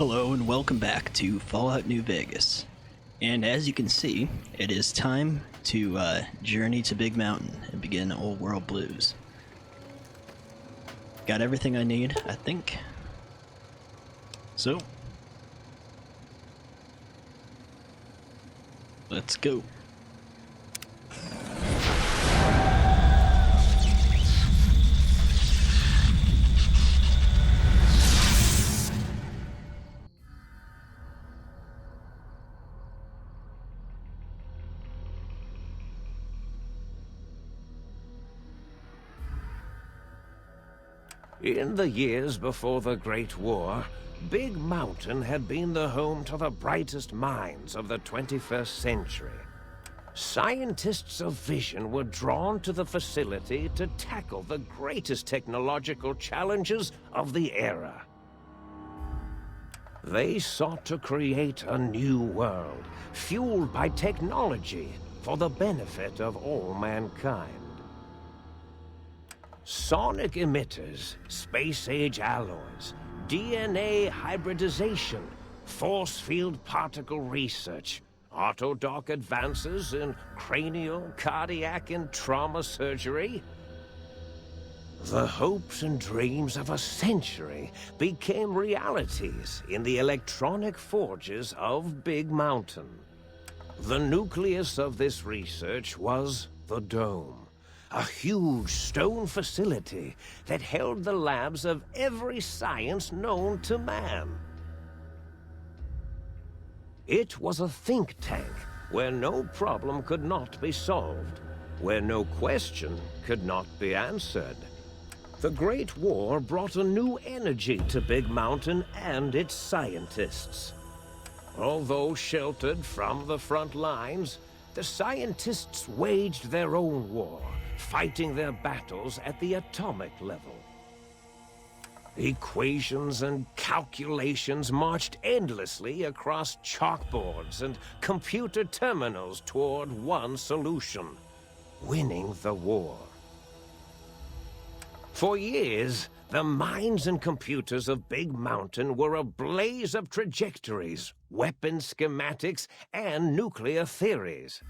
Hello and welcome back to Fallout New Vegas. And as you can see, it is time to journey to Big Mountain and begin Old World Blues. Got everything I need, I think. So, let's go. In the years before the Great War, Big Mountain had been the home to the brightest minds of the 21st century. Scientists of vision were drawn to the facility to tackle the greatest technological challenges of the era. They sought to create a new world, fueled by technology for the benefit of all mankind. Sonic emitters, space-age alloys, DNA hybridization, force field particle research, autodoc advances in cranial, cardiac, and trauma surgery. The hopes and dreams of a century became realities in the electronic forges of Big Mountain. The nucleus of this research was the Dome. A huge stone facility that held the labs of every science known to man. It was a think tank where no problem could not be solved, where no question could not be answered. The Great War brought a new energy to Big Mountain and its scientists. Although sheltered from the front lines, the scientists waged their own war, fighting their battles at the atomic level. Equations and calculations marched endlessly across chalkboards and computer terminals toward one solution: winning the war. For years, the minds and computers of Big Mountain were a blaze of trajectories, weapon schematics, and nuclear theories.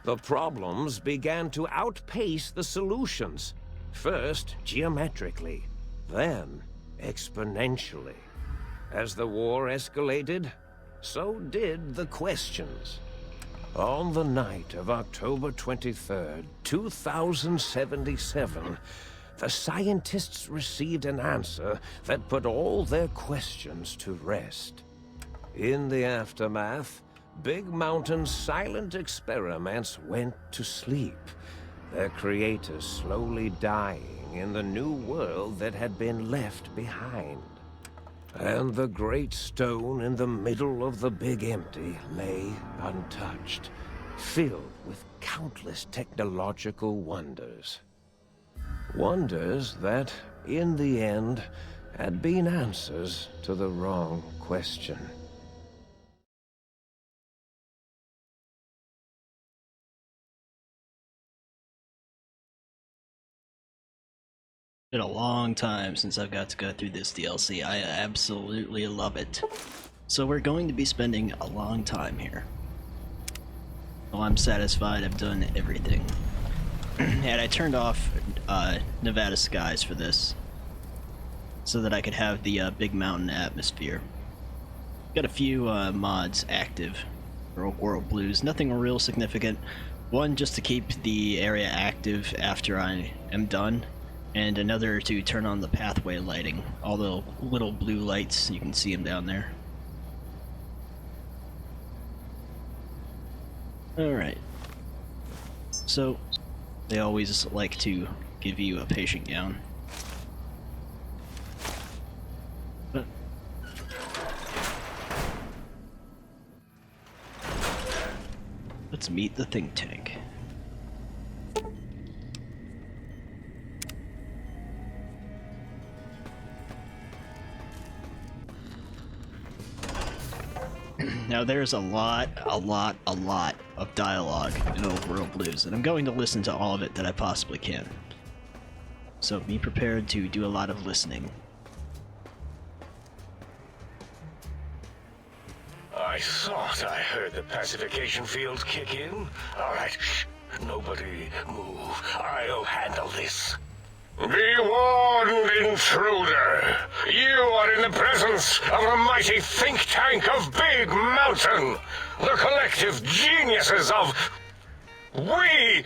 The problems began to outpace the solutions, first geometrically, then exponentially. As the war escalated, so did the questions. On the night of October 23rd, 2077, the scientists received an answer that put all their questions to rest. In the aftermath, Big Mountain's silent experiments went to sleep, their creators slowly dying in the new world that had been left behind. And the great stone in the middle of the Big Empty lay untouched, filled with countless technological wonders. Wonders that, in the end, had been answers to the wrong question. Been a long time since I've got to go through this DLC. I absolutely love it. So we're going to be spending a long time here. Well, I'm satisfied I've done everything. And I turned off Nevada skies for this, so that I could have the Big Mountain atmosphere. Got a few mods active for Old World Blues. Nothing real significant. One just to keep the area active after I am done, and another to turn on the pathway lighting. All the little blue lights, you can see them down there. Alright. So, they always like to give you a patient gown. But let's meet the think tank. Now there's a lot of dialogue in Old World Blues, and I'm going to listen to all of it that I possibly can. So be prepared to do a lot of listening. I thought I heard the pacification field kick in. All right, shh. Nobody move. I'll handle this. Be warned, intruder. You are in the presence of a mighty think tank of Big Mountain. The collective geniuses of... We...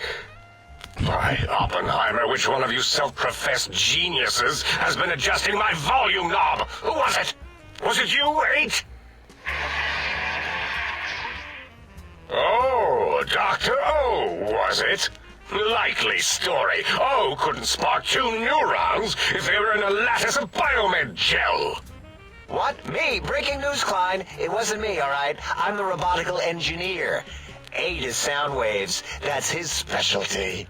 By Oppenheimer, which one of you self-professed geniuses has been adjusting my volume knob? Who was it? Was it you, 8? Oh, Dr. O, was it? Likely story. O couldn't spark 2 neurons if they were in a lattice of biomed gel. What? Me? Breaking news, Klein. It wasn't me, all right? I'm the robotical engineer. 8 is sound waves. That's his specialty.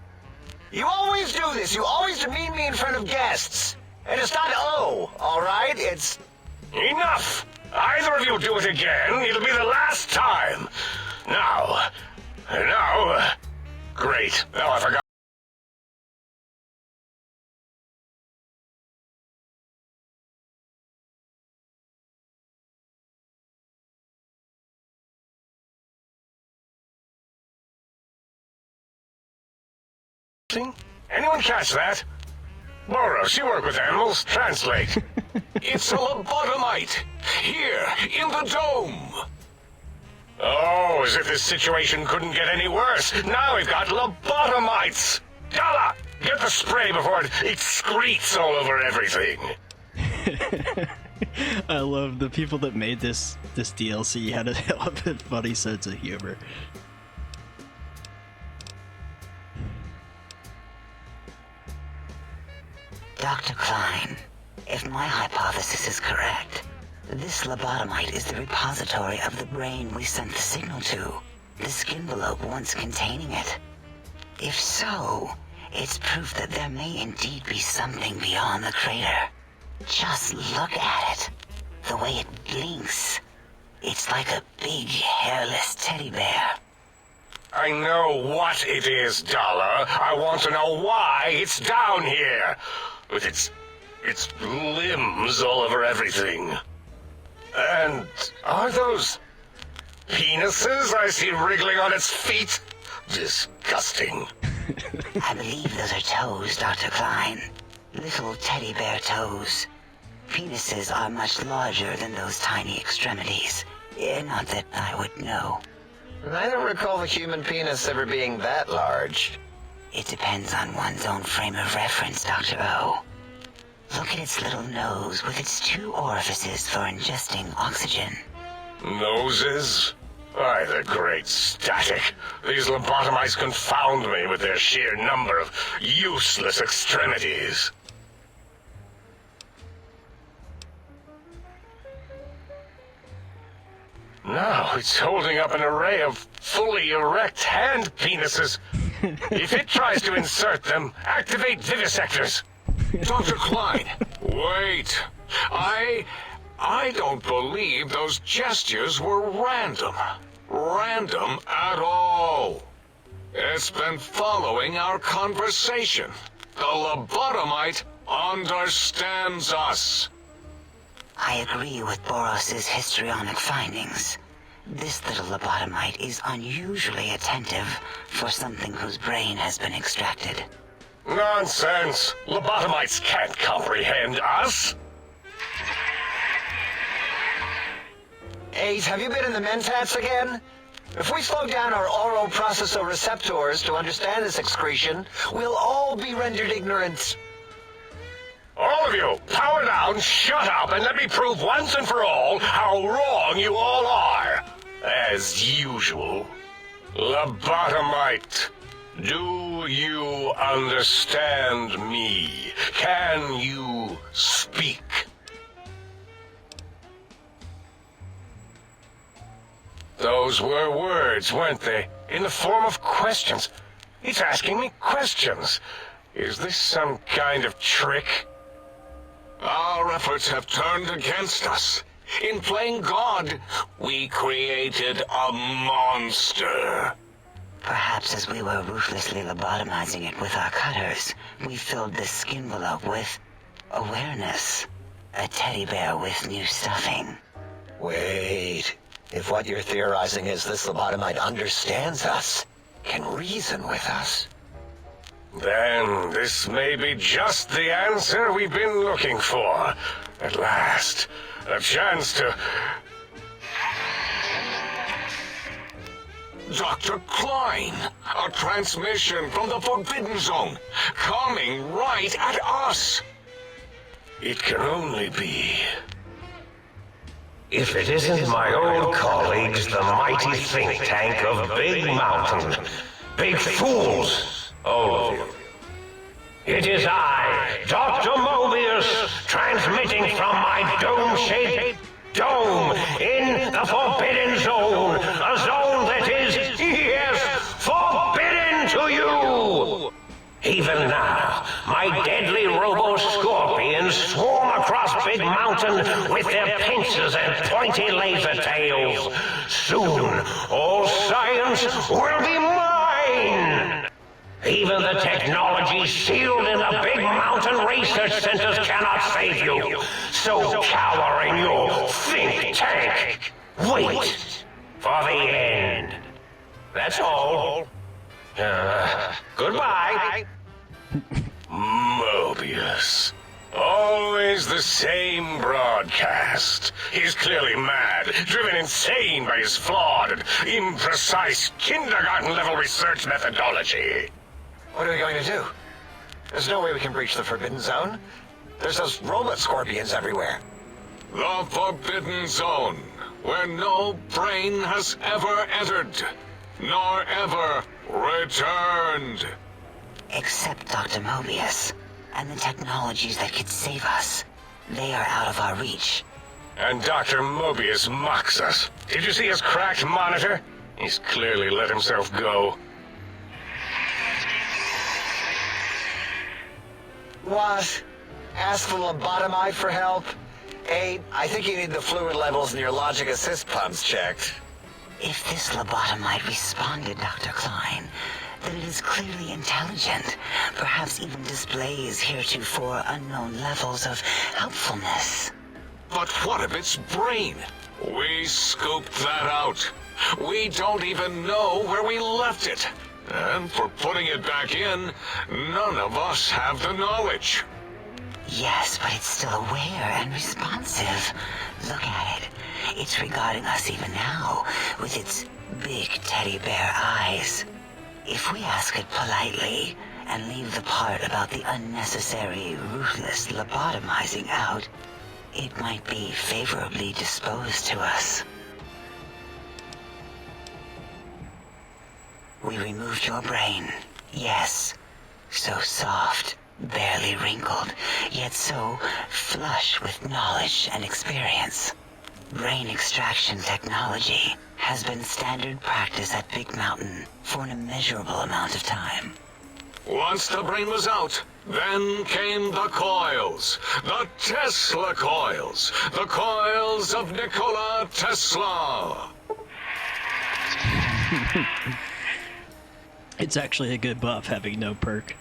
You always do this. You always demean me in front of guests. And it's not O, all right? It's... Enough! Either of you do it again, it'll be the last time. Now... Great. Now I forgot. Anyone catch that? Boros, you work with animals. Translate. It's a lobotomite. Here, in the dome. Oh, as if this situation couldn't get any worse. Now we've got lobotomites. Dalla, get the spray before it excretes all over everything. I love the people that made this DLC had a hell of a funny sense of humor. Dr. Klein, if my hypothesis is correct, this lobotomite is the repository of the brain we sent the signal to, the skin envelope once containing it. If so, it's proof that there may indeed be something beyond the crater. Just look at it. The way it blinks. It's like a big, hairless teddy bear. I know what it is, Dollar. I want to know why it's down here. With its limbs all over everything. And are those penises I see wriggling on its feet? Disgusting. I believe those are toes, Dr. Klein. Little teddy bear toes. Penises are much larger than those tiny extremities. Not that I would know. I don't recall the human penis ever being that large. It depends on one's own frame of reference, Dr. O. Look at its little nose with its 2 orifices for ingesting oxygen. Noses? Why, the great static. These lobotomites confound me with their sheer number of useless extremities. Now it's holding up an array of fully erect hand penises. If it tries to insert them, activate vivisectors. Dr. Klein, wait. I don't believe those gestures were random. Random at all. It's been following our conversation. The lobotomite understands us. I agree with Boros's histrionic findings. This little lobotomite is unusually attentive for something whose brain has been extracted. Nonsense! Lobotomites can't comprehend us! 8, have you been in the mentats again? If we slow down our oral processoreceptors to understand this excretion, we'll all be rendered ignorant. All of you, power down, shut up, and let me prove once and for all how wrong you all are. As usual. Lobotomite, do you understand me? Can you speak? Those were words, weren't they? In the form of questions. It's asking me questions. Is this some kind of trick? Our efforts have turned against us. In playing God, we created a monster. Perhaps as we were ruthlessly lobotomizing it with our cutters, we filled the skin envelope with awareness. A teddy bear with new stuffing. Wait. If what you're theorizing is this lobotomite understands us, can reason with us, Then this may be just the answer we've been looking for. At last, a chance to... Dr. Klein, a transmission from the Forbidden Zone, coming right at us. It can only be... If it isn't my old colleagues, the mighty think tank of Big Mountain. Big fools, all of you. It is I, Dr. Mobius, transmitting from my dome-shaped dome in the Forbidden Zone. A zone that is, yes, forbidden to you! Even now, my deadly robo-scorpions swarm across Big Mountain with their pincers and pointy laser tails. Soon, all science will be mine! Even the technology sealed in the Big Mountain research centers cannot save you. So cower in your think tank. Wait for the end. That's all. Goodbye. Mobius. Always the same broadcast. He's clearly mad, driven insane by his flawed and imprecise kindergarten-level research methodology. what are we going to do? There's no way we can breach the Forbidden Zone. There's those robot scorpions everywhere. The Forbidden Zone, where no brain has ever entered, nor ever returned. Except Dr. Mobius and the technologies that could save us. They are out of our reach. And Dr. Mobius mocks us. Did you see his cracked monitor? He's clearly let himself go. What? Ask the lobotomite for help? I think you need the fluid levels in your logic assist pumps checked. If this lobotomite responded, Dr. Klein, then it is clearly intelligent, perhaps even displays heretofore unknown levels of helpfulness. But what of its brain? We scooped that out. We don't even know where we left it. And for putting it back in, none of us have the knowledge. Yes, but it's still aware and responsive. Look at it. It's regarding us even now, with its big teddy bear eyes. If we ask it politely, and leave the part about the unnecessary, ruthless lobotomizing out, it might be favorably disposed to us. We removed your brain, yes. So soft, barely wrinkled, yet so flush with knowledge and experience. Brain extraction technology has been standard practice at Big Mountain for an immeasurable amount of time. Once the brain was out, then came the coils. The Tesla coils. The coils of Nikola Tesla. It's actually a good buff having no perk.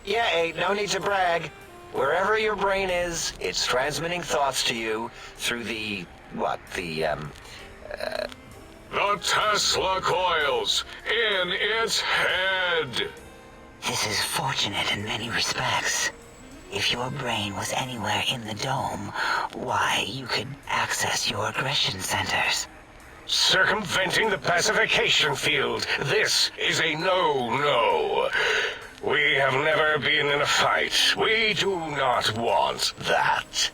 Yeah, no need to brag. Wherever your brain is, it's transmitting thoughts to you through the Tesla coils in its head. This is fortunate in many respects. If your brain was anywhere in the dome, why, you could access your aggression centers. Circumventing the pacification field. This is a no-no. We have never been in a fight. We do not want that.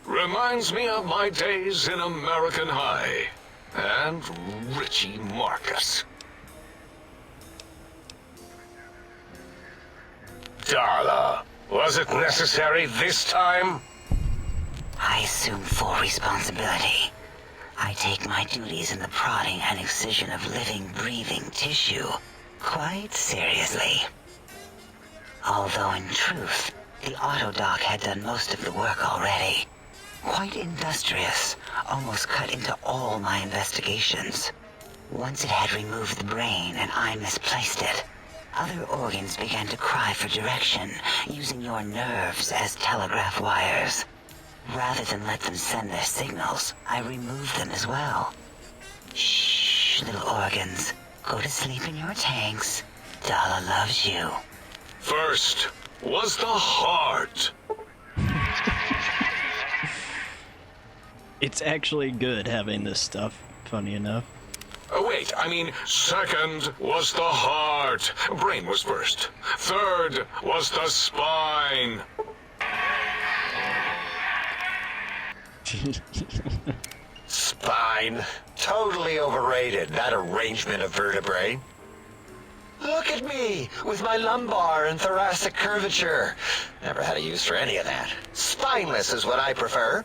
Reminds me of my days in American High. And Richie Marcus. Darla, was it necessary this time? I assume full responsibility. I take my duties in the prodding and excision of living, breathing tissue quite seriously. Although in truth, the Autodoc had done most of the work already. Quite industrious, almost cut into all my investigations. Once it had removed the brain and I misplaced it, other organs began to cry for direction, using your nerves as telegraph wires. Rather than let them send their signals, I removed them as well. Shh, little organs. Go to sleep in your tanks. Dala loves you. First was the heart. It's actually good having this stuff, funny enough. Oh, wait, I mean, second was the heart. Brain was first. Third was the spine. Spine. Totally overrated, that arrangement of vertebrae. Look at me, with my lumbar and thoracic curvature. Never had a use for any of that. Spineless is what I prefer.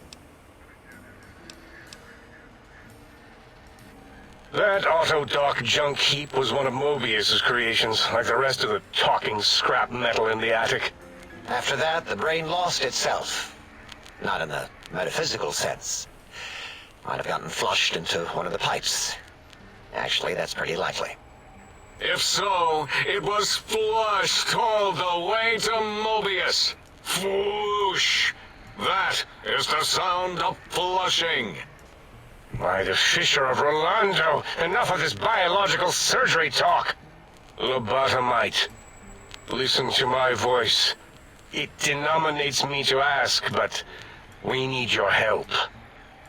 That auto-dock junk heap was one of Mobius's creations, like the rest of the talking scrap metal in the attic. After that, the brain lost itself. Not in the metaphysical sense. Might have gotten flushed into one of the pipes. Actually, that's pretty likely. If so, it was flushed all the way to Mobius. Flush. That is the sound of flushing. By the Fisher of Rolando, enough of this biological surgery talk. Lobotomite, listen to my voice. It denominates me to ask, but we need your help.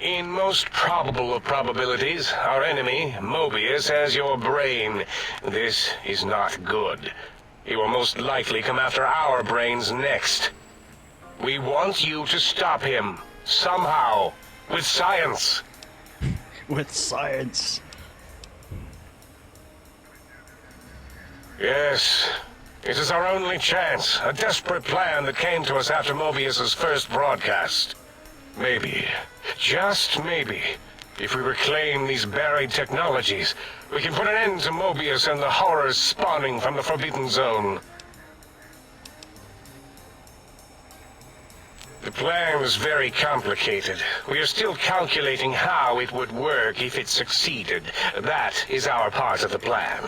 In most probable of probabilities, our enemy, Mobius, has your brain. This is not good. He will most likely come after our brains next. We want you to stop him, somehow, with science. With science. Yes, it is our only chance, a desperate plan that came to us after Mobius's first broadcast. Maybe, just maybe, if we reclaim these buried technologies, we can put an end to Mobius and the horrors spawning from the Forbidden Zone. The plan is very complicated. We are still calculating how it would work if it succeeded. That is our part of the plan.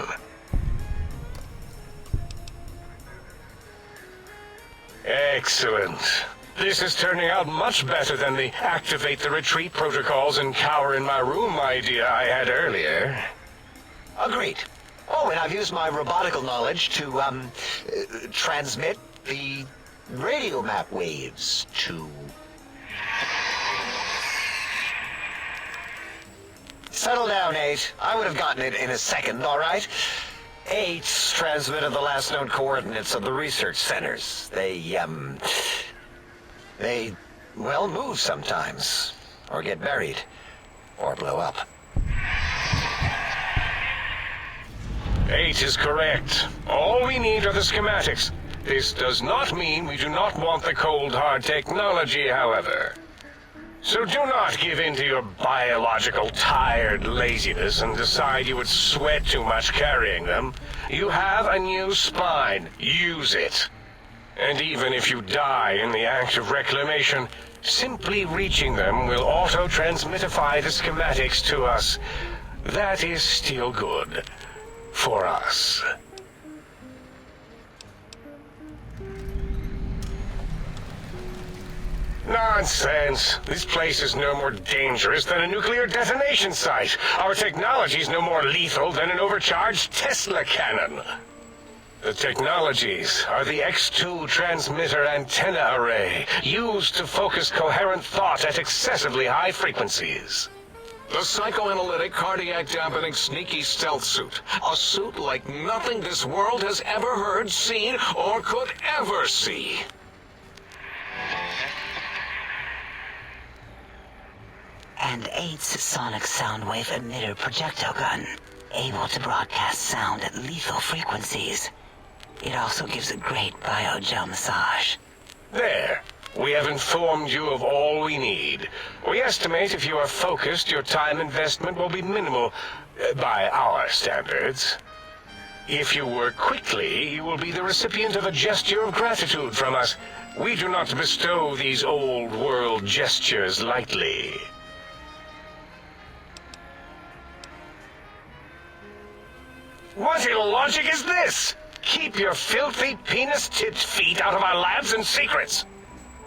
Excellent. This is turning out much better than the activate the retreat protocols and cower in my room idea I had earlier. Agreed. Oh, and I've used my robotical knowledge to, transmit the radio map waves to... Settle down, 8. I would have gotten it in a second, all right? 8's transmitted the last known coordinates of the research centers. They, well, move sometimes. Or get buried. Or blow up. 8 is correct. All we need are the schematics. This does not mean we do not want the cold hard technology, however. So do not give in to your biological tired laziness and decide you would sweat too much carrying them. You have a new spine. Use it. And even if you die in the act of reclamation, simply reaching them will auto-transmitify the schematics to us. That is still good. For us. Nonsense. This place is no more dangerous than a nuclear detonation site. Our technology is no more lethal than an overcharged Tesla cannon. The technologies are the X2 transmitter antenna array, used to focus coherent thought at excessively high frequencies. The psychoanalytic, cardiac dampening, sneaky stealth suit. A suit like nothing this world has ever heard, seen, or could ever see. And 8's sonic sound wave emitter projectile gun, able to broadcast sound at lethal frequencies. It also gives a great biogel massage. There. We have informed you of all we need. We estimate if you are focused, your time investment will be minimal, by our standards. If you work quickly, you will be the recipient of a gesture of gratitude from us. We do not bestow these old-world gestures lightly. What illogic is this? Keep your filthy, penis-tipped feet out of our labs and secrets.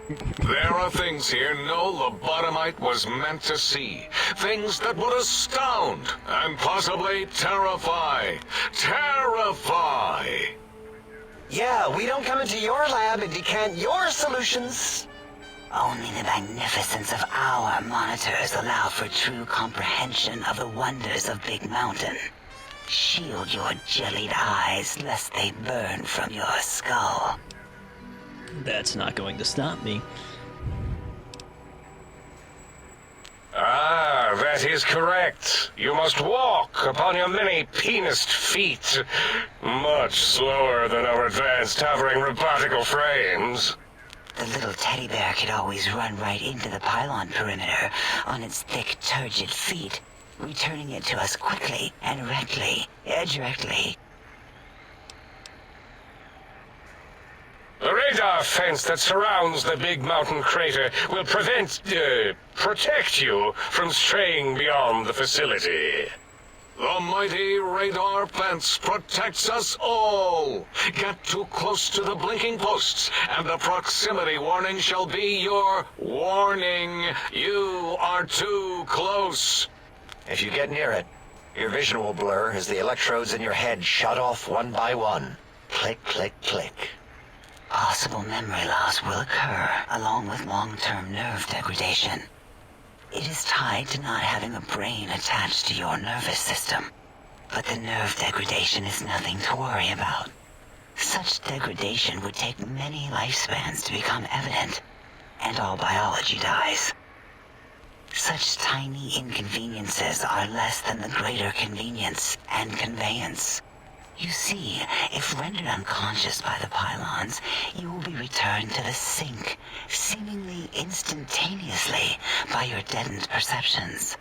There are things here no lobotomite was meant to see. Things that would astound and possibly terrify. Terrify! Yeah, we don't come into your lab and decant your solutions. Only the magnificence of our monitors allow for true comprehension of the wonders of Big Mountain. Shield your jellied eyes lest they burn from your skull. That's not going to stop me. Ah, that is correct. You must walk upon your many penised feet. Much slower than our advanced hovering robotical frames. The little teddy bear could always run right into the pylon perimeter on its thick, turgid feet, returning it to us quickly and directly. The radar fence that surrounds the big mountain crater will protect you from straying beyond the facility. The mighty radar fence protects us all. Get too close to the blinking posts, and the proximity warning shall be your warning. You are too close. If you get near it, your vision will blur as the electrodes in your head shut off one by one. Click, click, click. Possible memory loss will occur, along with long-term nerve degradation. It is tied to not having a brain attached to your nervous system. But the nerve degradation is nothing to worry about. Such degradation would take many lifespans to become evident, and all biology dies. Such tiny inconveniences are less than the greater convenience and conveyance. You see, if rendered unconscious by the pylons, you will be returned to the sink, seemingly instantaneously by your deadened perceptions.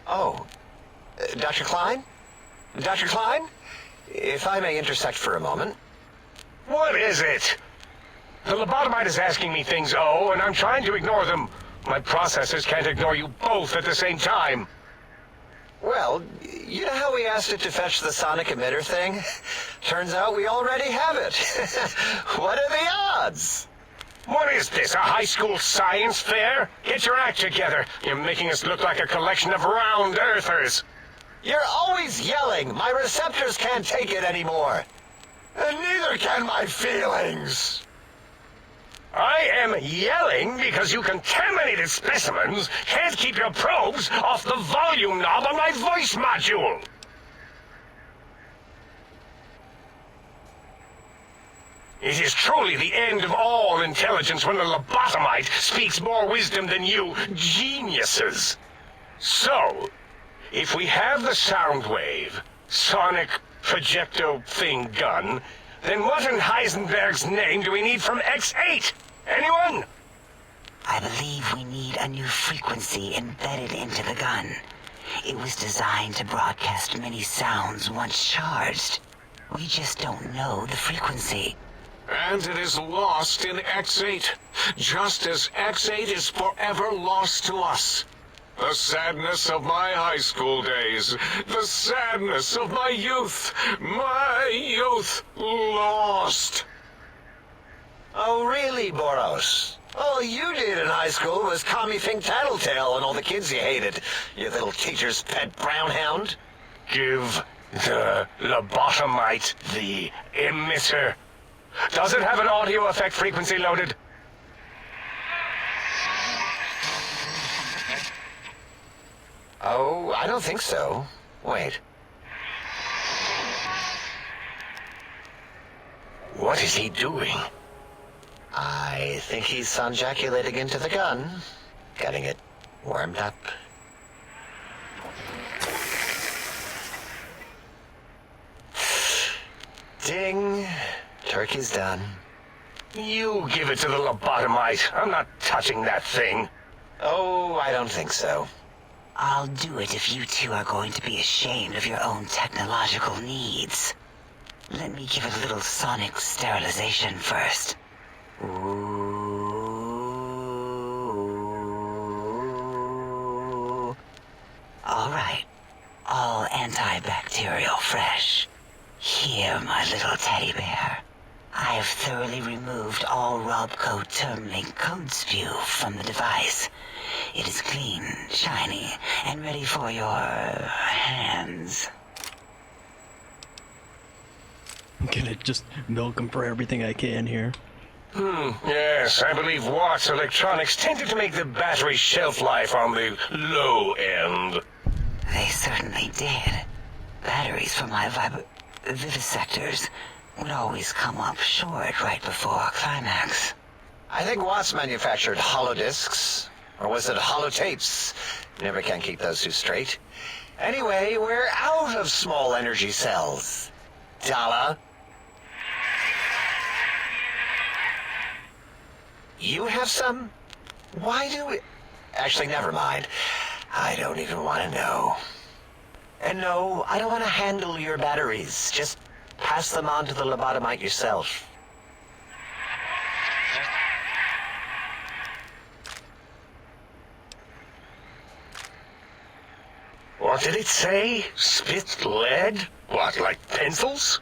Oh, Dr. Klein? Dr. Klein? If I may intersect for a moment. What is it? The lobotomite is asking me things, and I'm trying to ignore them. My processors can't ignore you both at the same time. Well, you know how we asked it to fetch the sonic emitter thing? Turns out we already have it. What are the odds? What is this, a high school science fair? Get your act together. You're making us look like a collection of round earthers. You're always yelling. My receptors can't take it anymore. And neither can my feelings. I am yelling because you contaminated specimens can't keep your probes off the volume knob on my voice module. It is truly the end of all intelligence when the lobotomite speaks more wisdom than you geniuses. So, if we have the sound wave, sonic projecto thing gun, then what in Heisenberg's name do we need from X8? Anyone? I believe we need a new frequency embedded into the gun. It was designed to broadcast many sounds once charged. We just don't know the frequency. And it is lost in X8, just as X8 is forever lost to us. The sadness of my high school days, the sadness of my youth lost. Oh, really, Boros? All you did in high school was call me Fink Tattletale and all the kids you hated, you little teacher's pet brown hound. Give the lobotomite the emitter. Does it have an audio effect frequency loaded? Oh, I don't think so. Wait. What is he doing? I think he's sonjaculating into the gun. Getting it warmed up. Ding. Turkey's done. You give it to the lobotomite. I'm not touching that thing. Oh, I don't think so. I'll do it if you two are going to be ashamed of your own technological needs. Let me give a little sonic sterilization first. Ooh. All right. All antibacterial fresh. Here, my little teddy bear. I have thoroughly removed all Robco terminalling code spew from the device. It is clean, shiny, and ready for your hands. I'm gonna just milk them for everything I can here. Yes, I believe Watt's Electronics tended to make the battery shelf life on the low end. They certainly did. Batteries for my vivisectors would always come up short right before climax. I think Watts manufactured holodiscs. Or was it holotapes? Never can keep those two straight. Anyway, we're out of small energy cells. Dala? You have some? Why do we... Actually, never mind. I don't even want to know. And no, I don't want to handle your batteries. Just pass them on to the lobotomite yourself. What did it say? Spit lead? What, like pencils?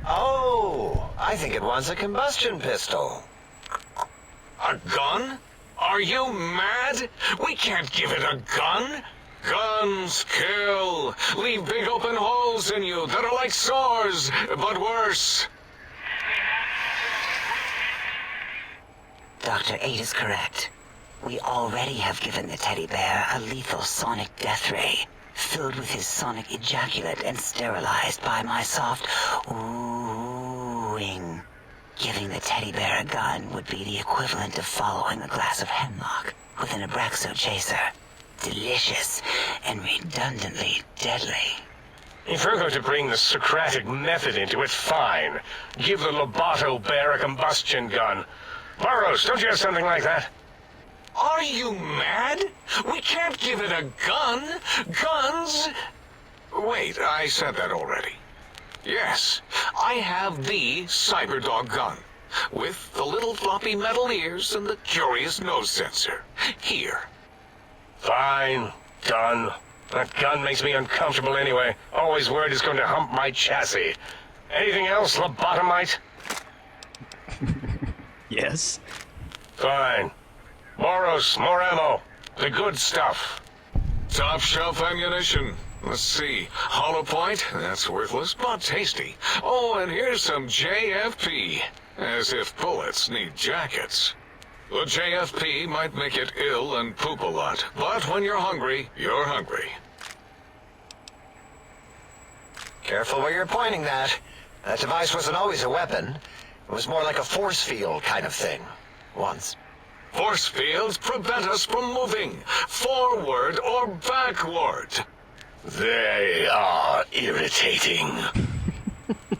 Oh, I think it wants a combustion pistol. A gun? Are you mad? We can't give it a gun. Guns kill. Leave big open holes in you that are like sores, but worse. Dr. 8 is correct. We already have given the teddy bear a lethal sonic death ray, filled with his sonic ejaculate and sterilized by my soft oohing. Giving the teddy bear a gun would be the equivalent of following a glass of hemlock with an Abraxo chaser. Delicious and redundantly deadly. If you're going to bring the Socratic method into it, fine. Give the Loboto bear a combustion gun. Burroughs, don't you have something like that? Are you mad? We can't give it a gun. Guns... Wait, I said that already. Yes, I have the Cyberdog gun, with the little floppy metal ears and the curious nose sensor. Here. Fine. Done. That gun makes me uncomfortable anyway. Always worried it's going to hump my chassis. Anything else, lobotomite? Yes? Fine. Boros, more ammo. The good stuff. Top shelf ammunition. Let's see. Hollow point? That's worthless, but tasty. Oh, and here's some JFP. As if bullets need jackets. The JFP might make it ill and poop a lot, but when you're hungry, you're hungry. Careful where you're pointing that. That device wasn't always a weapon. It was more like a force field kind of thing. Once. Force fields prevent us from moving, forward or backward. They are irritating.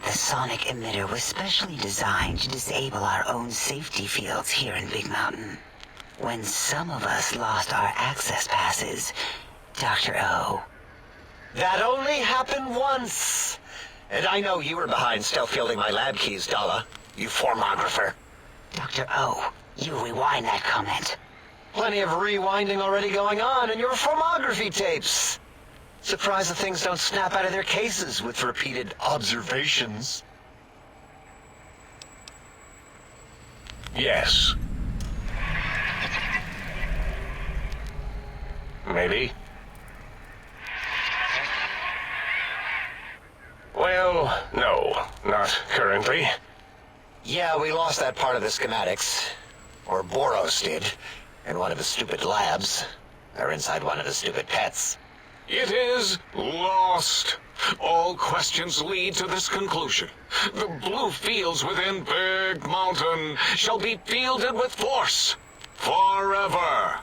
The sonic emitter was specially designed to disable our own safety fields here in Big Mountain. When some of us lost our access passes, Dr. O. That only happened once. And I know you were behind stealth fielding my lab keys, Dala. You formographer. Dr. O, you rewind that comment. Plenty of rewinding already going on in your formography tapes. Surprised the things don't snap out of their cases with repeated observations. Yes. Maybe. Well, no, not currently. Yeah, we lost that part of the schematics. Or Boros did. In one of his stupid labs. Or inside one of his stupid pets. It is lost. All questions lead to this conclusion. The blue fields within Big Mountain shall be fielded with force. Forever.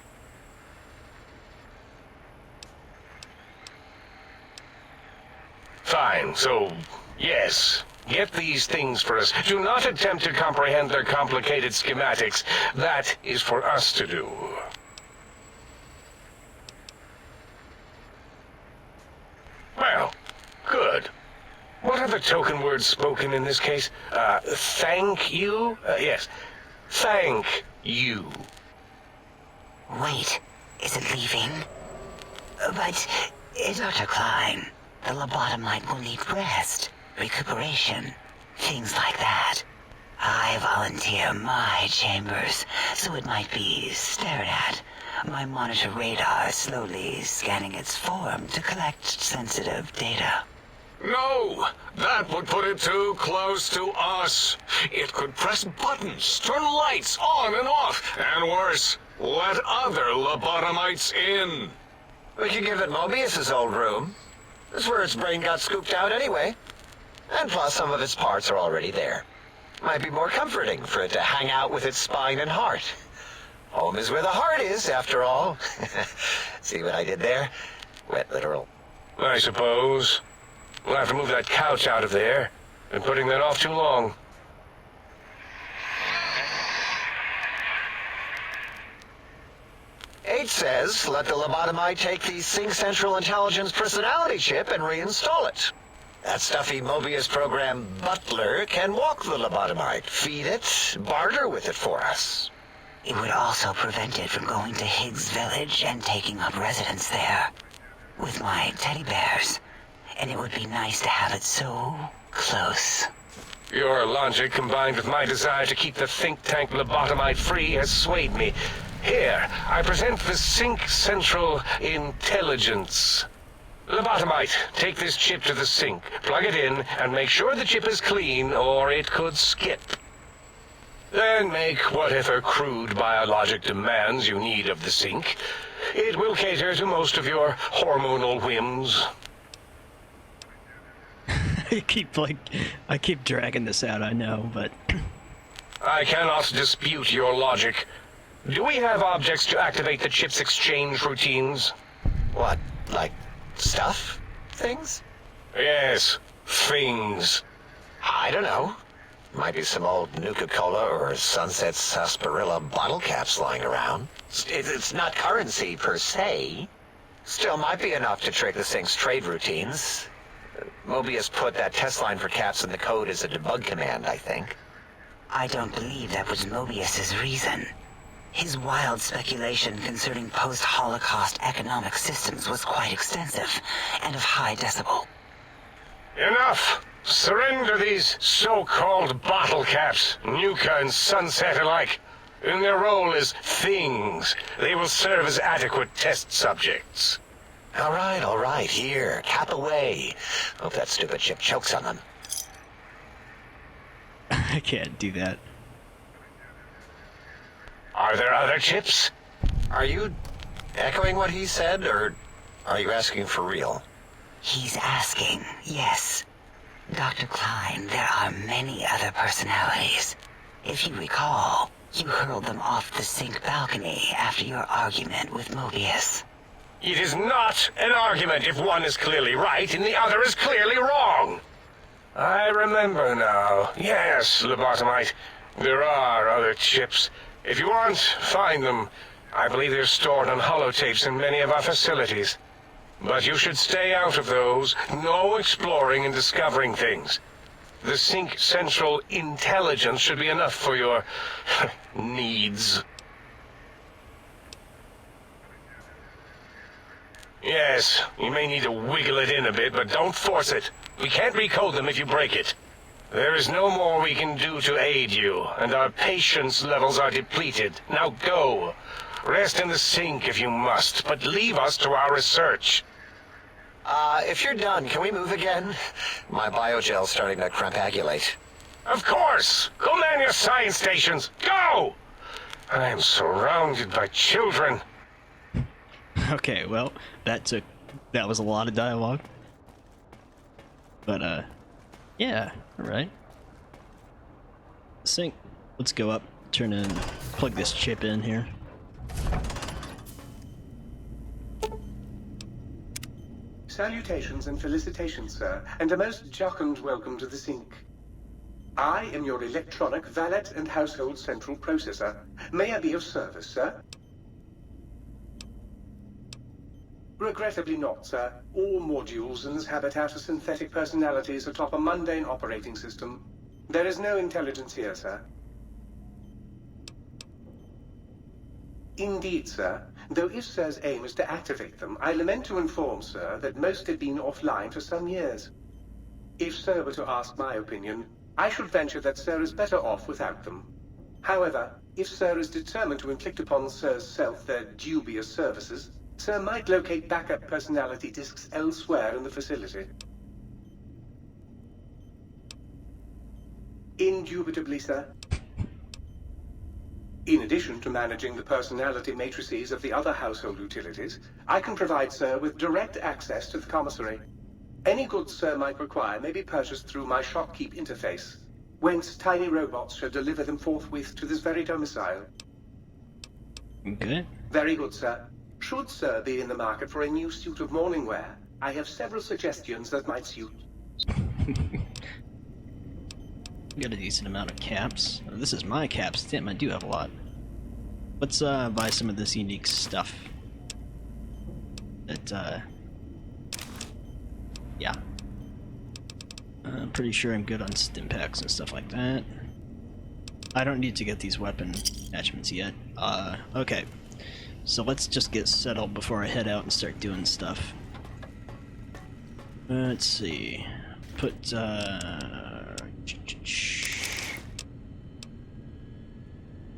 Fine, so, yes. Get these things for us. Do not attempt to comprehend their complicated schematics. That is for us to do. Well, good. What are the token words spoken in this case? Thank you? Yes. Thank you. Wait, is it leaving? But, Dr. Klein, the lobotomite will need rest, recuperation, things like that. I volunteer my chambers, so it might be stared at. My monitor radar slowly scanning its form to collect sensitive data. No! That would put it too close to us. It could press buttons, turn lights on and off, and worse, let other lobotomites in. We could give it Mobius's old room. That's where its brain got scooped out anyway. And plus, some of its parts are already there. Might be more comforting for it to hang out with its spine and heart. Home is where the heart is, after all. See what I did there? Wet literal. I suppose. We'll have to move that couch out of there. Been putting that off too long. H says, let the lobotomite take the Sync Central Intelligence personality chip and reinstall it. That stuffy Mobius program butler can walk the lobotomite, feed it, barter with it for us. It would also prevent it from going to Higgs Village and taking up residence there with my teddy bears. And it would be nice to have it so close. Your logic combined with my desire to keep the think tank lobotomite free has swayed me. Here, I present the Sync Central Intelligence. Lobotomite, take this chip to the sink, plug it in, and make sure the chip is clean, or it could skip. Then make whatever crude biologic demands you need of the sink. It will cater to most of your hormonal whims. I keep dragging this out, I know, but I cannot dispute your logic. Do we have objects to activate the chip's exchange routines? What, like stuff? Things? Yes, things. I don't know. Might be some old Nuka-Cola or Sunset Sarsaparilla bottle caps lying around. It's not currency per se. Still might be enough to trick the Sync's trade routines. Mobius put that test line for caps in the code as a debug command, I think. I don't believe that was Mobius's reason. His wild speculation concerning post-Holocaust economic systems was quite extensive and of high decibel. Enough! Surrender these so-called bottle caps, Nuka and Sunset alike. In their role as things, they will serve as adequate test subjects. All right, here, cap away. Hope that stupid chip chokes on them. I can't do that. Are there other chips? Are you echoing what he said, or are you asking for real? He's asking, yes. Dr. Klein, there are many other personalities. If you recall, you hurled them off the Sync balcony after your argument with Mobius. It is not an argument if one is clearly right and the other is clearly wrong. I remember now. Yes, lobotomite. There are other chips. If you want, find them. I believe they're stored on holotapes in many of our facilities. But you should stay out of those. No exploring and discovering things. The Sync Central Intelligence should be enough for your needs. Yes, you may need to wiggle it in a bit, but don't force it. We can't recode them if you break it. There is no more we can do to aid you, and our patience levels are depleted. Now go. Rest in the sink if you must, but leave us to our research. If you're done, can we move again? My biogel's starting to crampagulate. Of course! Go man your science stations! Go! I am surrounded by children. Okay, well, that was a lot of dialogue. But, yeah, alright. Sync, let's go up, plug this chip in here. Salutations and felicitations, sir, and a most jocund welcome to the Sync. I am your electronic valet and household central processor. May I be of service, sir? Regrettably not, sir. All modules in this habitat are synthetic personalities atop a mundane operating system. There is no intelligence here, sir. Indeed, sir. Though if Sir's aim is to activate them, I lament to inform, sir, that most have been offline for some years. If Sir were to ask my opinion, I should venture that Sir is better off without them. However, if Sir is determined to inflict upon Sir's self their dubious services, Sir might locate backup personality discs elsewhere in the facility. Indubitably, sir. In addition to managing the personality matrices of the other household utilities, I can provide Sir with direct access to the commissary. Any goods Sir might require may be purchased through my shopkeep interface, whence tiny robots shall deliver them forthwith to this very domicile. Okay. Very good, sir. Should Sir be in the market for a new suit of morning wear, I have several suggestions that might suit. Got a decent amount of caps. Oh, this is my caps. Damn, I do have a lot. Let's buy some of this unique stuff. That yeah. I'm pretty sure I'm good on stim packs and stuff like that. I don't need to get these weapon attachments yet. Okay. So let's just get settled before I head out and start doing stuff. Let's see. Put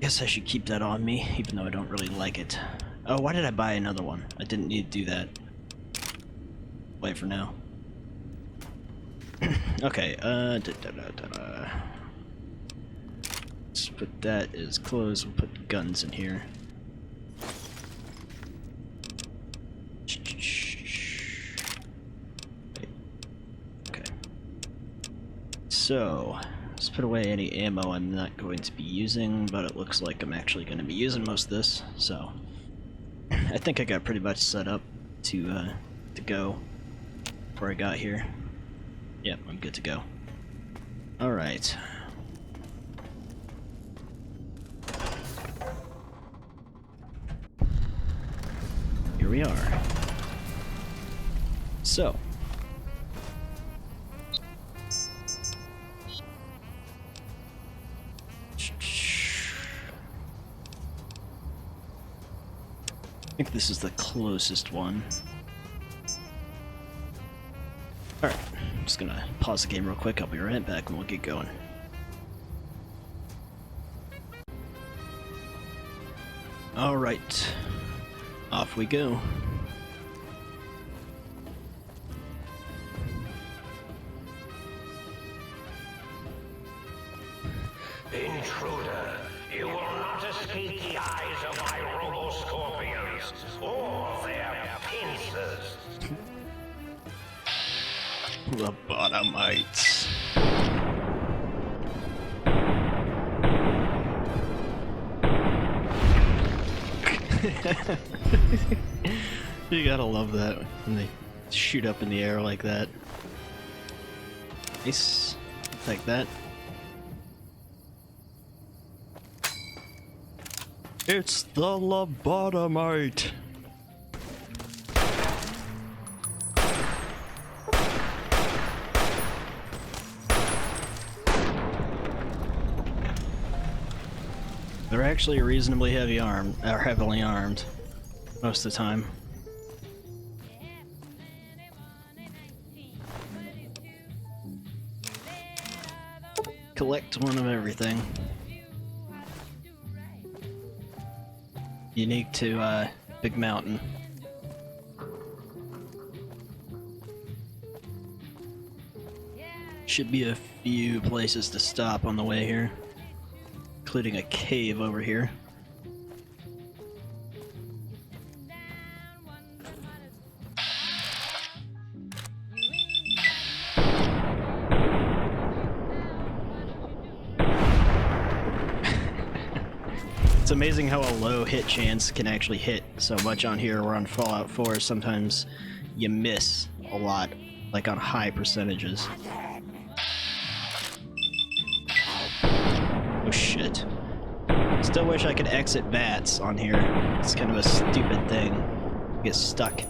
guess I should keep that on me, even though I don't really like it. Oh, why did I buy another one? I didn't need to do that. Wait for now. Okay, let's put that as clothes, we'll put guns in here. Okay. So, let's put away any ammo I'm not going to be using, but it looks like I'm actually going to be using most of this, so I think I got pretty much set up to go before I got here. Yep, I'm good to go. Alright. Here we are. So. I think this is the closest one. Alright, I'm just gonna pause the game real quick, I'll be right back and we'll get going. Alright, off we go. Intruder, you will not escape the eyes of my robo-scorpions or their pincers. Lobotomites. You gotta love that when they shoot up in the air like that. Nice. Like that. It's the lobotomite. They're actually reasonably heavily armed most of the time. Collect one of everything. Unique to Big Mountain. Should be a few places to stop on the way here, including a cave over here. It's amazing how a low hit chance can actually hit so much on here, where on Fallout 4 sometimes you miss a lot, like on high percentages. Oh shit. Still wish I could exit bats on here. It's kind of a stupid thing. You get stuck.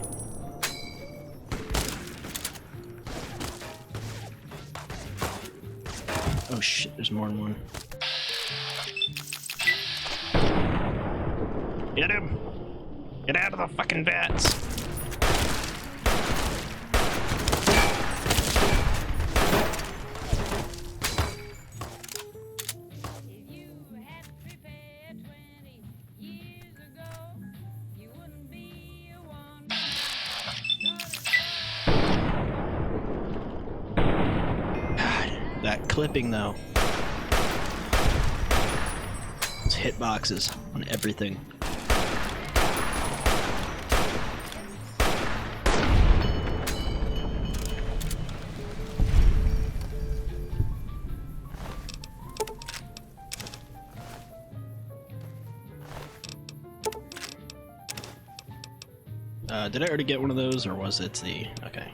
Oh shit, there's more than one. Get him! Get out of the fucking bats! clipping though. It's hitboxes on everything. Did I already get one of those, or was it the... Okay.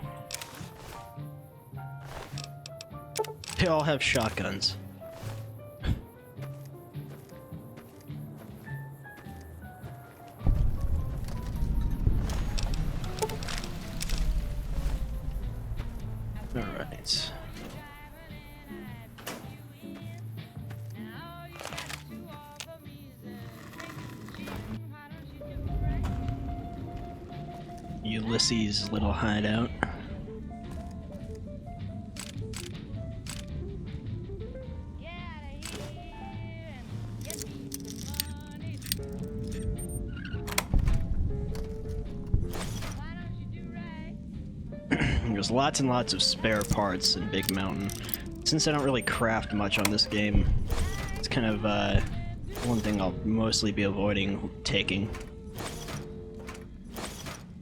They all have shotguns. Alright. Ulysses' little hideout. There's lots and lots of spare parts in Big Mountain. Since I don't really craft much on this game, it's kind of one thing I'll mostly be avoiding taking.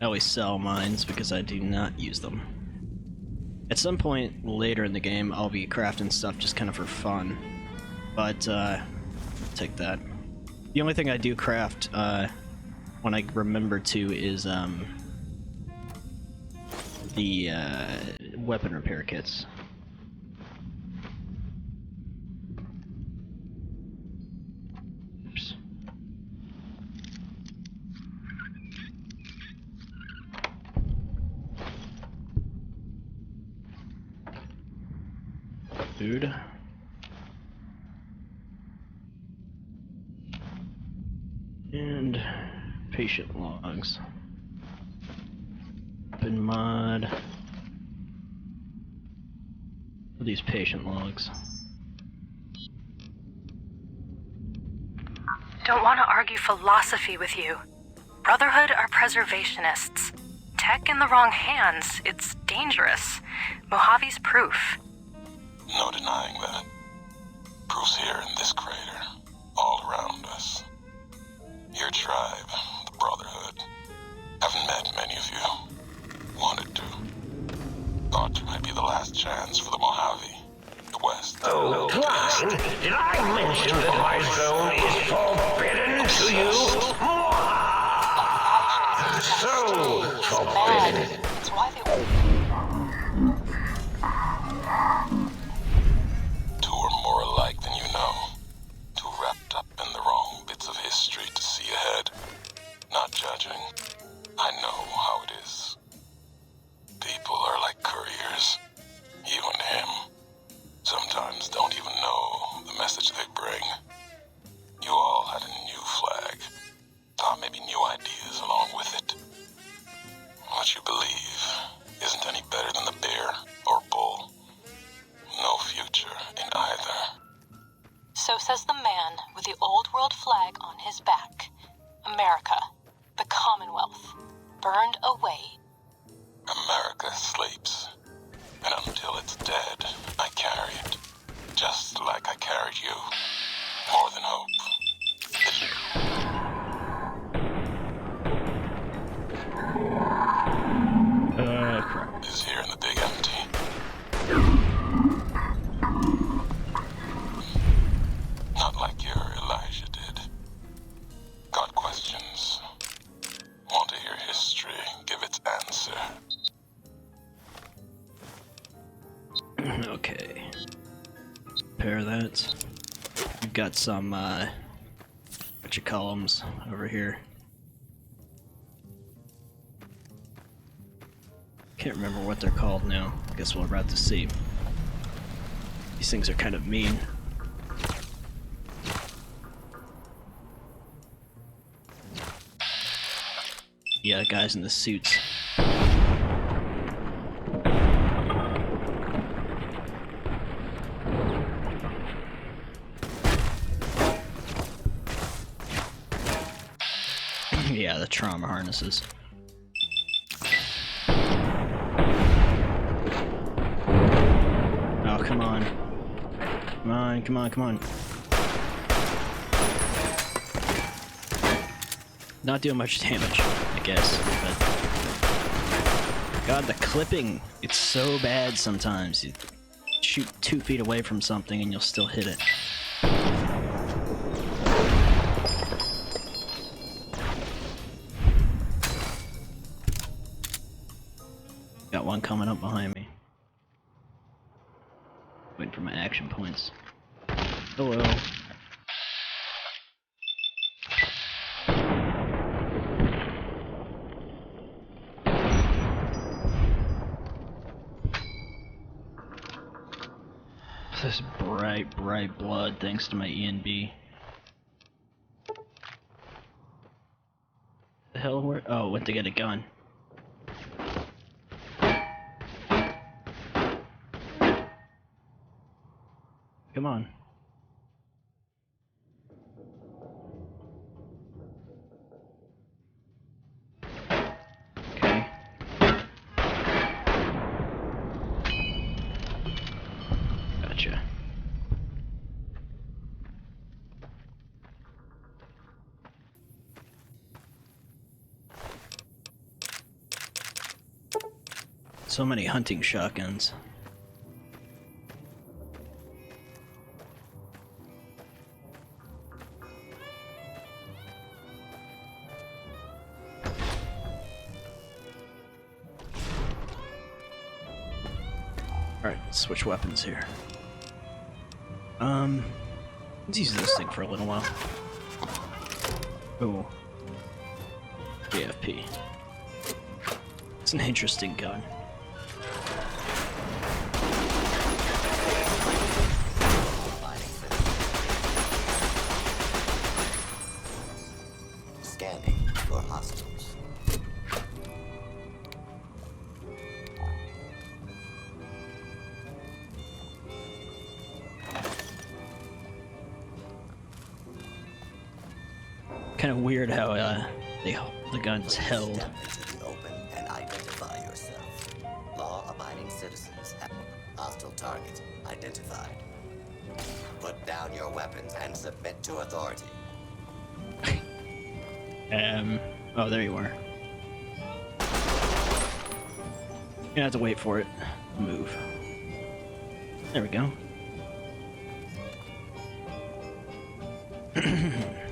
I always sell mines because I do not use them. At some point later in the game, I'll be crafting stuff just kind of for fun. But, take that. The only thing I do craft, when I remember to, is, the, weapon repair kits. Oops. Food. And patient logs. Open mod. These patient logs. Don't want to argue philosophy with you. Brotherhood are preservationists. Tech in the wrong hands, it's dangerous. Mojave's proof. No denying that. Proof's here in this crater, all around us. Your tribe, the Brotherhood. Haven't met many of you. Wanted to. Thought it might be the last chance for the Mojave, the West. Oh, Klein, did I mention that my zone is forbidden to you? So forbidden. That's why they... Two are more alike than you know. Too wrapped up in the wrong bits of history to see ahead. Not judging. I know how it is. People are like couriers. You and him. Sometimes don't even know the message they bring. You all had a new flag. Thought maybe new ideas along with it. What you believe isn't any better than the bear or bull. No future in either. So says the man with the old world flag on his back. America, the Commonwealth, burned away. America sleeps. And until it's dead, I carry it. Just like I carried you. More than hope. Crap. Is here in the big empty. Not like your Elijah did. Got questions. Want to hear history give its answer. Okay. Repair that. We've got some, what you call 'ems over here. Can't remember what they're called now. I guess we're about to see. These things are kind of mean. Yeah, guys in the suits. Yeah, the trauma harnesses. Oh, come on. on, come on, come on. Not doing much damage, I guess, but... God, the clipping, it's so bad sometimes. You shoot 2 feet away from something and you'll still hit it. Got one coming up behind me. Waiting for my action points. Hello. This bright, bright blood thanks to my ENB. The hell where? Oh, went to get a gun. Come on. Okay. Gotcha. So many hunting shotguns. Alright, let's switch weapons here. Let's use this thing for a little while. Oh. AFP. It's an interesting gun. Scanning for hostiles. Kind of weird how the gun's held. Step into the open and identify yourself. Law-abiding citizens. Hostile target identified. Put down your weapons and submit to authority. Oh, there you are. You're gonna have to wait for it to move. There we go.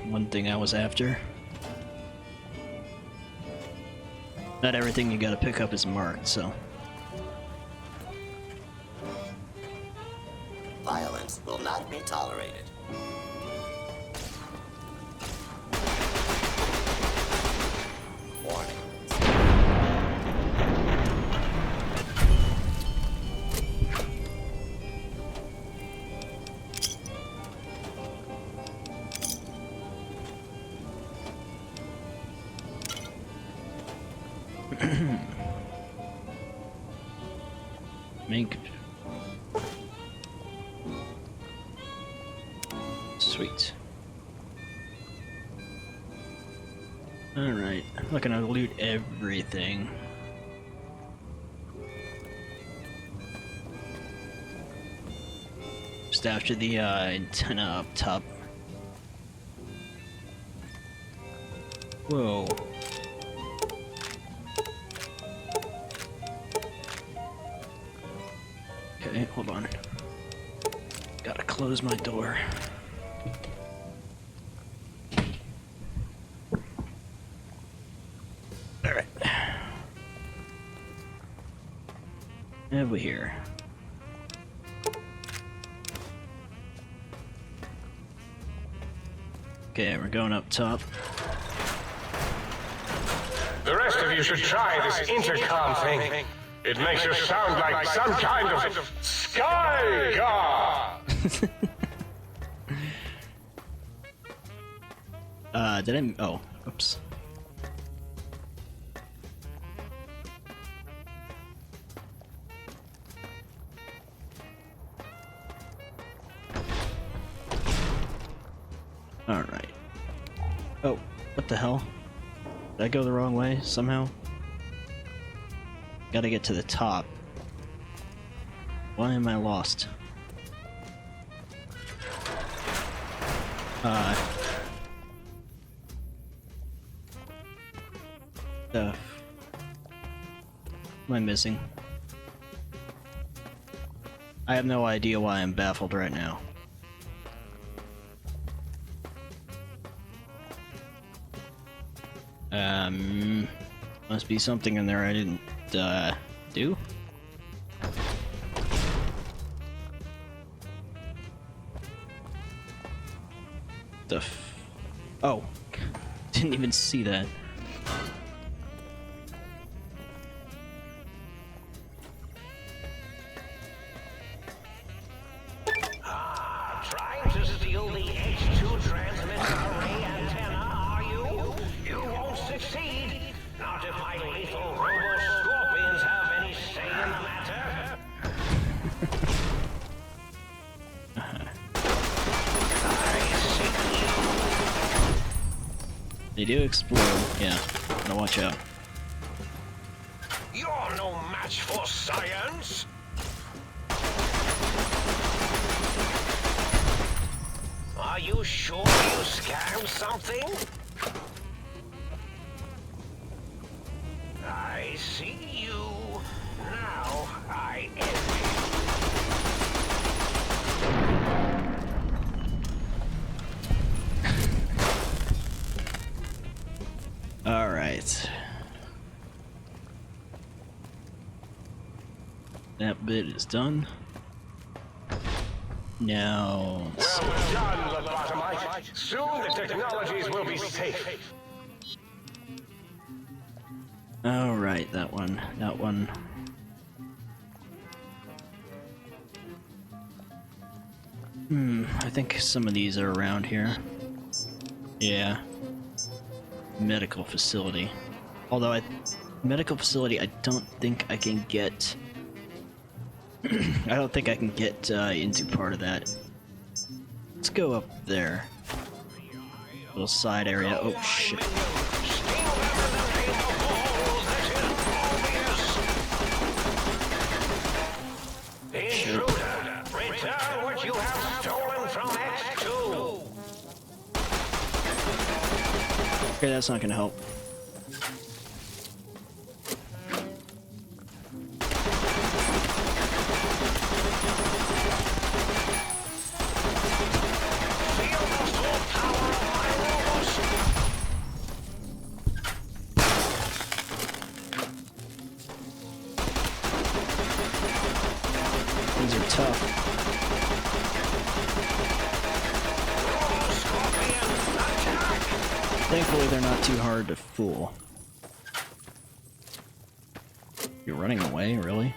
One thing I was after. Not everything you gotta pick up is marked, so. Violence will not be tolerated. Warning. Mink. Sweet. Alright, I'm not gonna loot everything. Just after the antenna up top. Whoa. Okay, hold on. Gotta close my door. Alright. Over here. Okay, we're going up top. The rest of you should try this intercom thing. It makes you sound like some kind of sky god. Did I? Oh, oops. Alright. Oh, what the hell? Did I go the wrong way somehow? Gotta get to the top. Why am I lost? What am I missing? I have no idea why I'm baffled right now. Must be something in there I didn't, do? Oh. Didn't even see that. Trying to steal the H2 transmitter array antenna, are you? You won't succeed. Not if my lethal robo-scorpions have any say in the matter. They do explode, yeah. Gotta watch out. You're no match for science. Are you sure you scanned something? I see you. Now I envy. Alright. That bit is done. Now... Well done, Lobotomite. Soon the technologies will be safe. Alright, that one. That one. I think some of these are around here. Yeah. Medical facility. Although medical facility, I don't think I can get... I don't think I can get into part of that. Let's go up there. Little side area. Oh shit. Intruder, return what you have stolen from X2. Okay, that's not gonna help. These are tough. Thankfully, they're not too hard to fool. You're running away, really?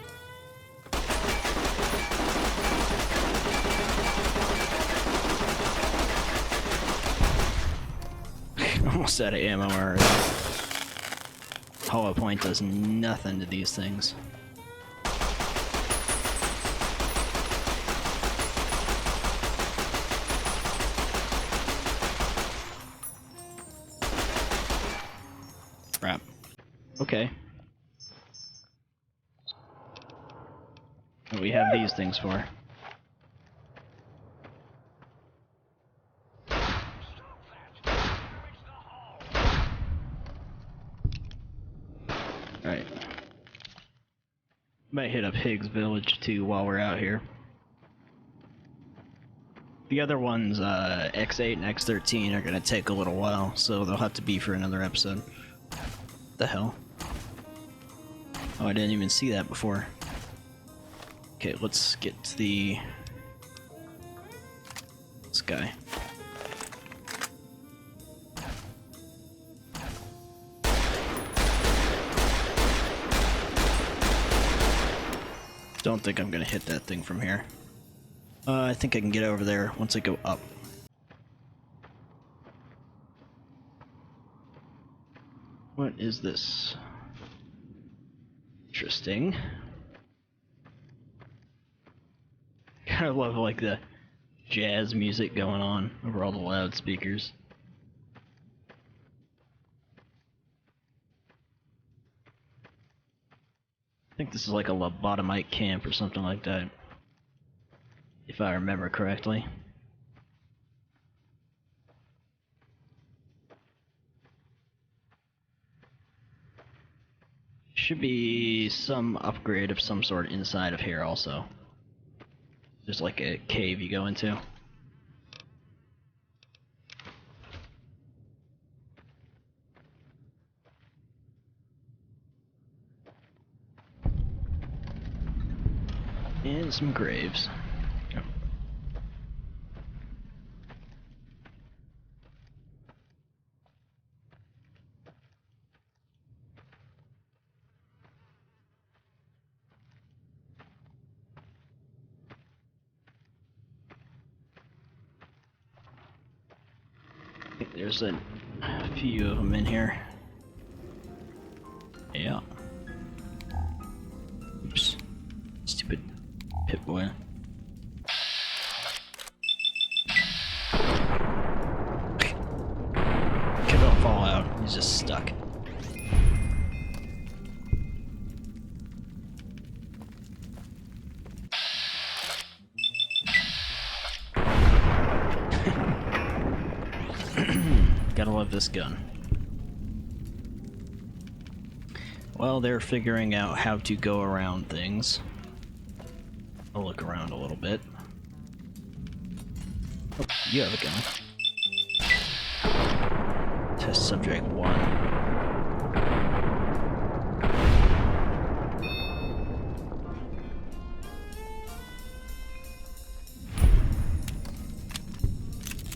Almost out of ammo already. Hollow point does nothing to these things. Crap. Okay. What do we have these things for? Alright. Might hit up Higgs Village too while we're out here. The other ones, X8 and X13, are gonna take a little while, so they'll have to be for another episode. The hell? Oh, I didn't even see that before. Okay, let's get to this guy. Don't think I'm gonna hit that thing from here. I think I can get over there once I go up. What is this? Interesting. I love like the jazz music going on over all the loudspeakers. I think this is like a lobotomite camp or something like that, if I remember correctly. should be some upgrade of some sort inside of here also. There's like a cave you go into. And some graves. Yep. There's a few of them in here. Yeah. Oops. Stupid Pipboy. Kid don't fall out. He's just stuck. Gotta love this gun. While they're figuring out how to go around things, I'll look around a little bit. Oh, you have a gun. Test subject 1.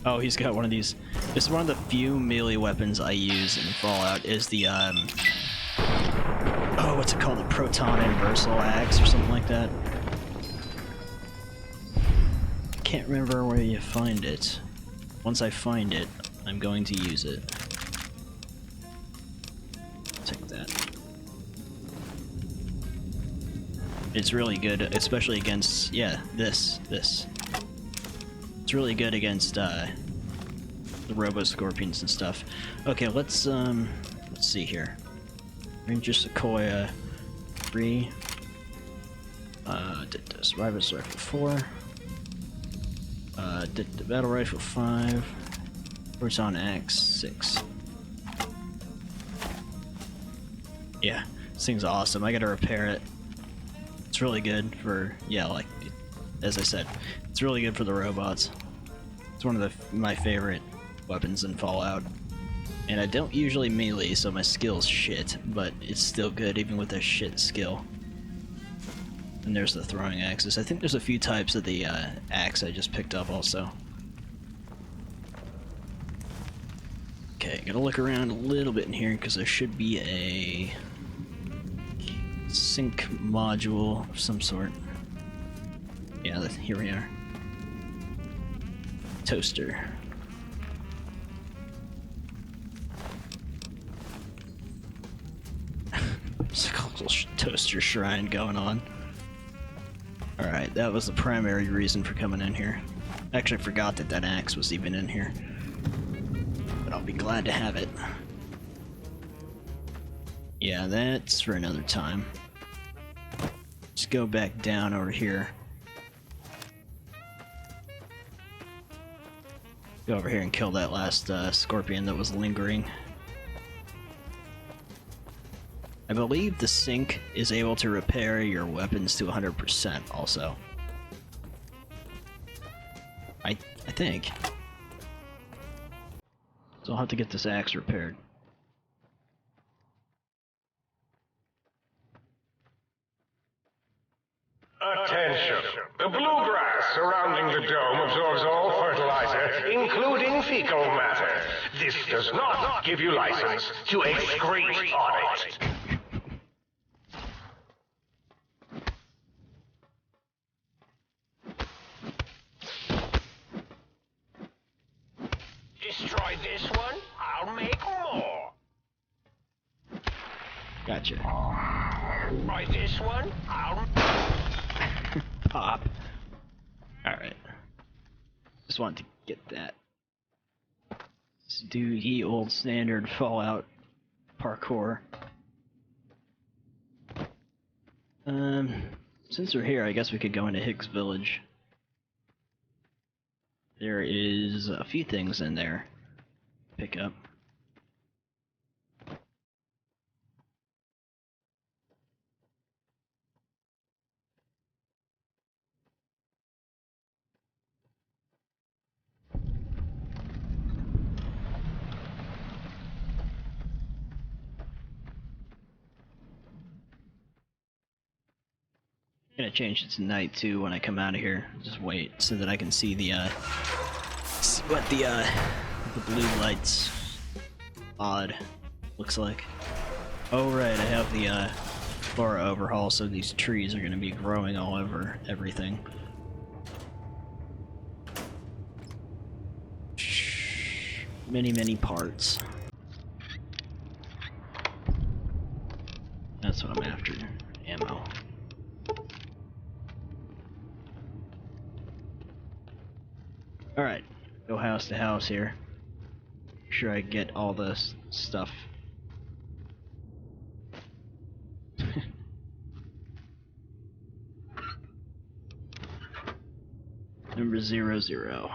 Oh, he's got one of these. This is one of the few melee weapons I use in Fallout, is the, oh, what's it called? The Proton Inversal Axe or something like that. Can't remember where you find it. Once I find it, I'm going to use it. Take that. It's really good, especially against, yeah, this. It's really good against, the Robo-Scorpions and stuff. Okay, let's see here. Ranger Sequoia 3. Did the Survivor's Rifle 4. Did the Battle Rifle 5. Proton Axe 6. Yeah, this thing's awesome. I gotta repair it. It's really good for, yeah, like, as I said, it's really good for the robots. It's one of my favorite weapons in Fallout. And I don't usually melee, so my skill's shit, but it's still good even with a shit skill. And there's the throwing axes. I think there's a few types of the axe I just picked up also. Okay, gotta look around a little bit in here because there should be a sync module of some sort. Yeah, here we are. Toaster. There's a little toaster shrine going on. Alright, that was the primary reason for coming in here. I actually forgot that that axe was even in here. But I'll be glad to have it. Yeah, that's for another time. Let's go back down over here. Go over here and kill that last scorpion that was lingering. I believe the sync is able to repair your weapons to 100% also. I think. So I'll have to get this axe repaired. Attention! The bluegrass surrounding the dome absorbs all fertilizer, including fecal matter. This does not give you license to excrete on it. Destroy this one, I'll make more. Gotcha. Destroy this one, I'll... Pop. Alright. Just wanted to get that. Let's do the old standard Fallout parkour. Since we're here, I guess we could go into Higgs Village. There is a few things in there. Pick up. gonna change it to night too when I come out of here. Just wait so that I can see the see what the blue lights odd looks like. Oh right, I have the flora overhaul, so these trees are gonna be growing all over everything. Many parts. That's what I'm after. Ammo. Alright, go house to house here. Make sure I get all this stuff. Number 00.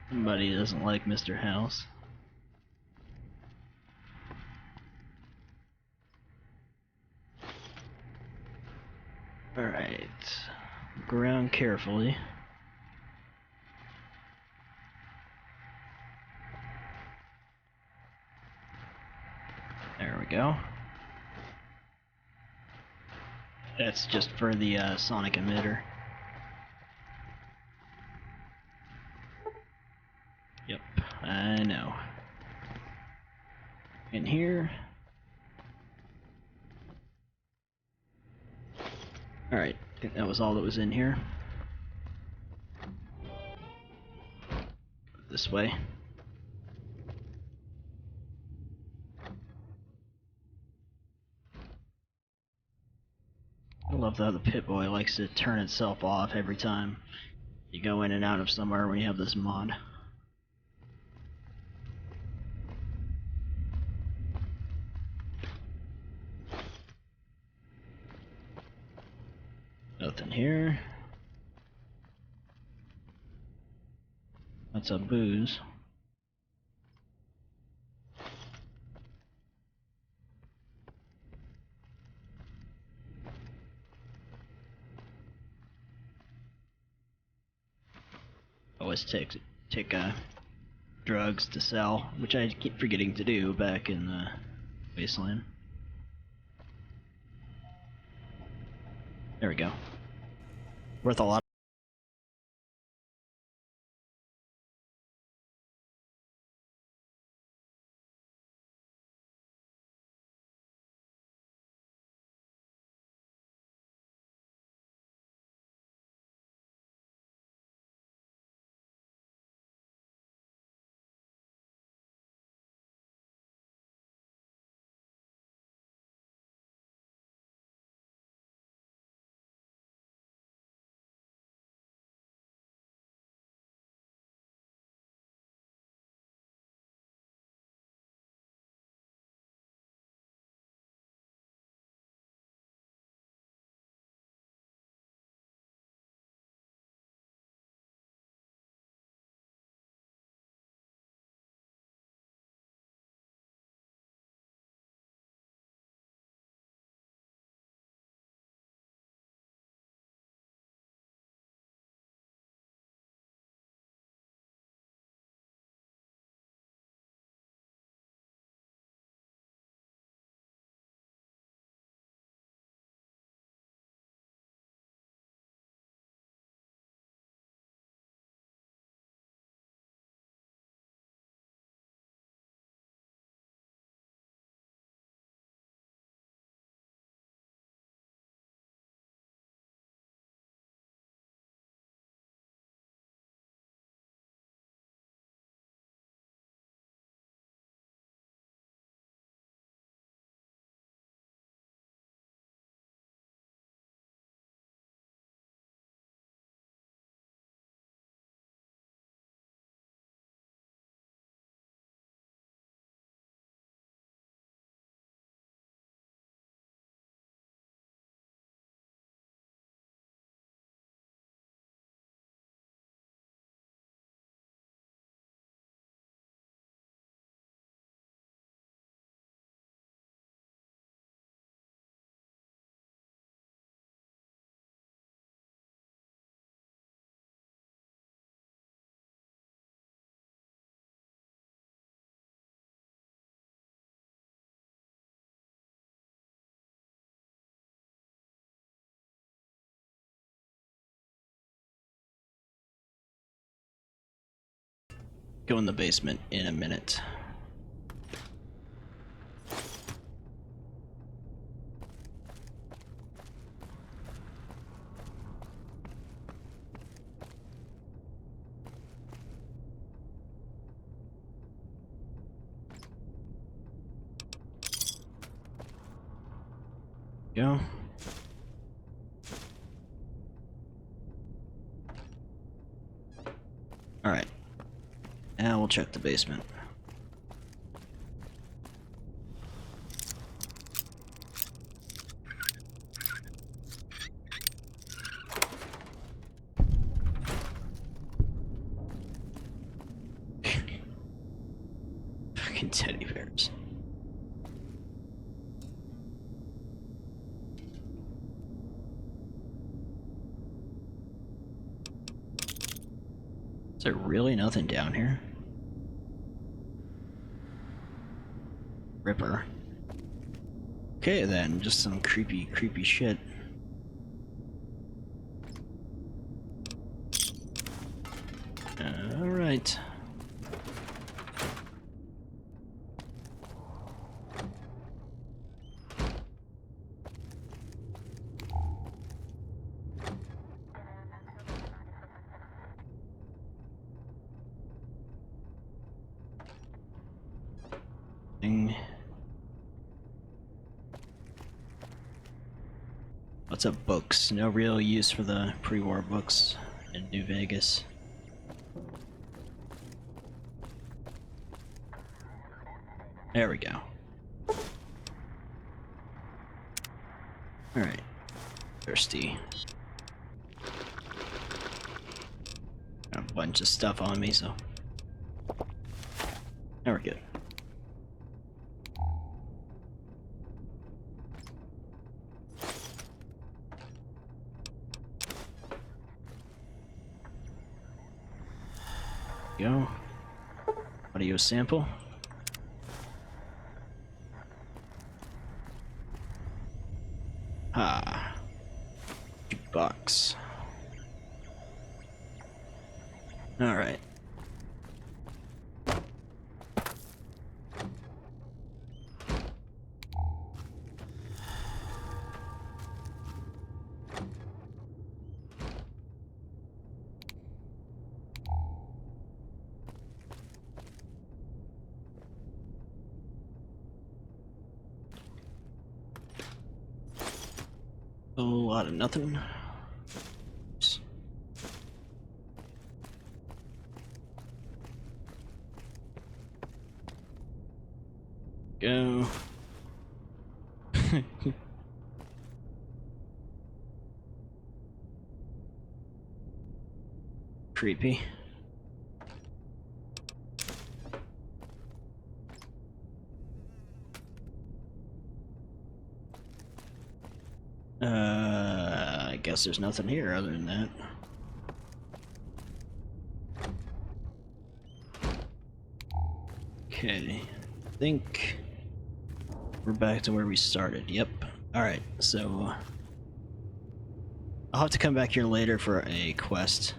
Somebody doesn't like Mr. House. Alright. Look around carefully. There we go. That's just for the sonic emitter. Yep, I know. In here. Alright, I think that was all that was in here. This way. I love how the Pipboy likes to turn itself off every time you go in and out of somewhere when you have this mod. Nothing here. That's a booze. Always take drugs to sell, which I keep forgetting to do back in Wasteland. There we go. Worth a lot. go in the basement in a minute. Go. Alright. Now we'll check the basement. Fucking teddy bears. Is there really nothing down here? Ripper. Okay then, just some creepy shit. Alright. What's up, books? No real use for the pre-war books in New Vegas. There we go. Alright. Thirsty. Got a bunch of stuff on me, so... Now we're good. Go. Audio sample. Ah. Box. All right. A lot of nothing. Oops. Go. Creepy. I guess there's nothing here other than that. Okay, I think we're back to where we started. Yep. Alright, so I'll have to come back here later for a quest.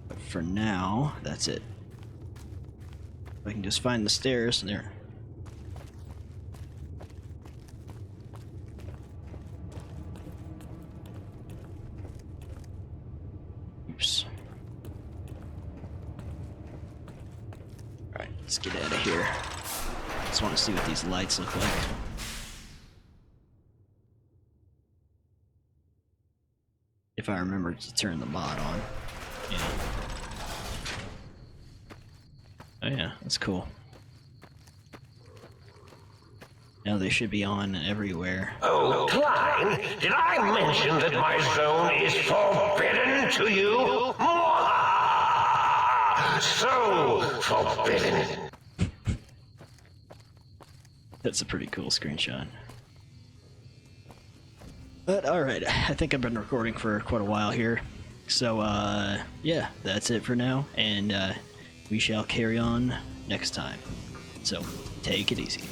But for now, that's it. If I can just find the stairs there. Oops. Alright, let's get out of here. Just want to see what these lights look like. If I remember to turn the mod on. Yeah. Oh yeah, that's cool. Now they should be on everywhere. Oh, Klein, did I mention that my zone is forbidden to you? Mwah! So forbidden. That's a pretty cool screenshot. But alright, I think I've been recording for quite a while here. So, yeah, that's it for now, and we shall carry on next time. So, take it easy.